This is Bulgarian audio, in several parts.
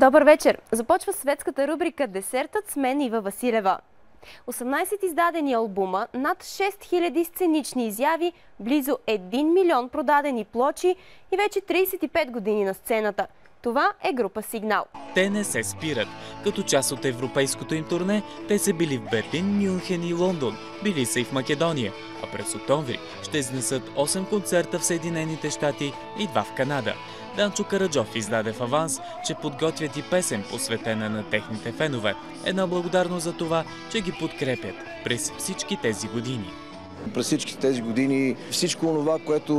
Добър вечер! Започва светската рубрика "Десертът" с мен Ива Василева. 18 издадени албума, над 6000 сценични изяви, близо 1 милион продадени плочи и вече 35 години на сцената. Това е група Сигнал. Те не се спират. Като част от европейското им турне, те са били в Берлин, Мюнхен и Лондон. Били са и в Македония. А през октомври ще изнесат 8 концерта в Съединените щати и 2 в Канада. Данчо Караджов издаде в аванс, че подготвят и песен, посветена на техните фенове. Една благодарност за това, че ги подкрепят през всички тези години. През всички тези години всичко това, което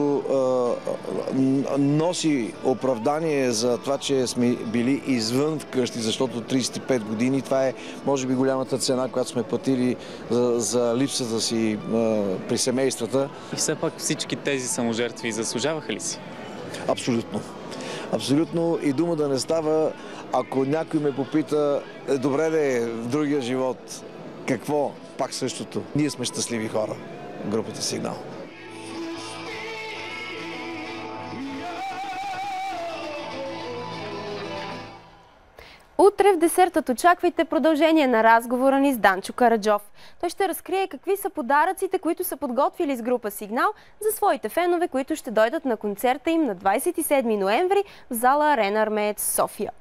носи оправдание за това, че сме били извън вкъщи, защото 35 години, това е може би голямата цена, която сме платили за липсата си при семействата. И все пак всички тези саможертви заслужаваха ли си? Абсолютно. Абсолютно, и дума да не става, ако някой ме попита, добре ли е в другия живот, какво? Пак същото. Ние сме щастливи хора, групата Сигнал. Утре в "Десертът" очаквайте продължение на разговора ни с Данчо Караджов. Той ще разкрие какви са подаръците, които са подготвили с група Сигнал за своите фенове, които ще дойдат на концерта им на 27 ноември в зала Арена Армеец, София.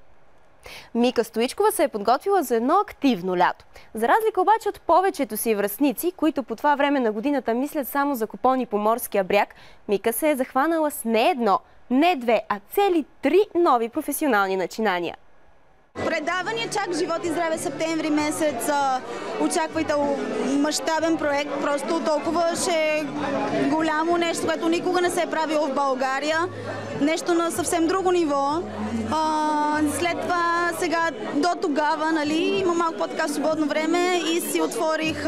Мика Стоичкова се е подготвила за едно активно лято. За разлика обаче от повечето си връстници, които по това време на годината мислят само за купони по морския бряг, Мика се е захванала с не едно, не две, а цели 3 нови професионални начинания. Предаване "Чак живот и здраве" септември месец. Очаквайте мащабен проект, просто толкова ще е голямо нещо, което никога не се е правило в България. Нещо на съвсем друго ниво. След това, сега до тогава, има малко по-така свободно време и си отворих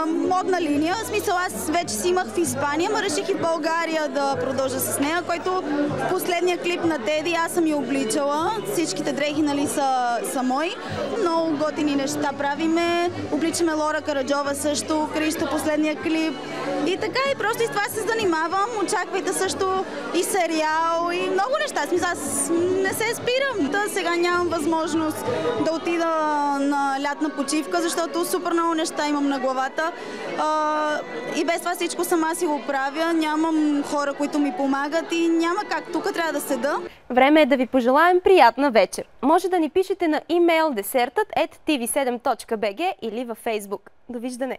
модна линия. В смисъл, аз вече си имах в Испания, но реших и в България да продължа с нея, който в последния клип на Теди аз съм я обличала. Всичките дрехи са мои. Много готини неща правиме. Обличаме Лора Караджова също, Кристо последния клип. И така, и просто и с това се занимавам. Очаквайте също и сериал, и много неща. Смисъл, аз не се спирам. Сега нямам възможност да отида на лятна почивка, защото супер много неща имам на главата. И без това всичко сама си го правя. Нямам хора, които ми помагат и няма как. Тук трябва да седа. Време е да ви пожелаем приятна вечер. Може да ни пишете на имейл dessertat@tv7.bg или във Facebook. Довиждане!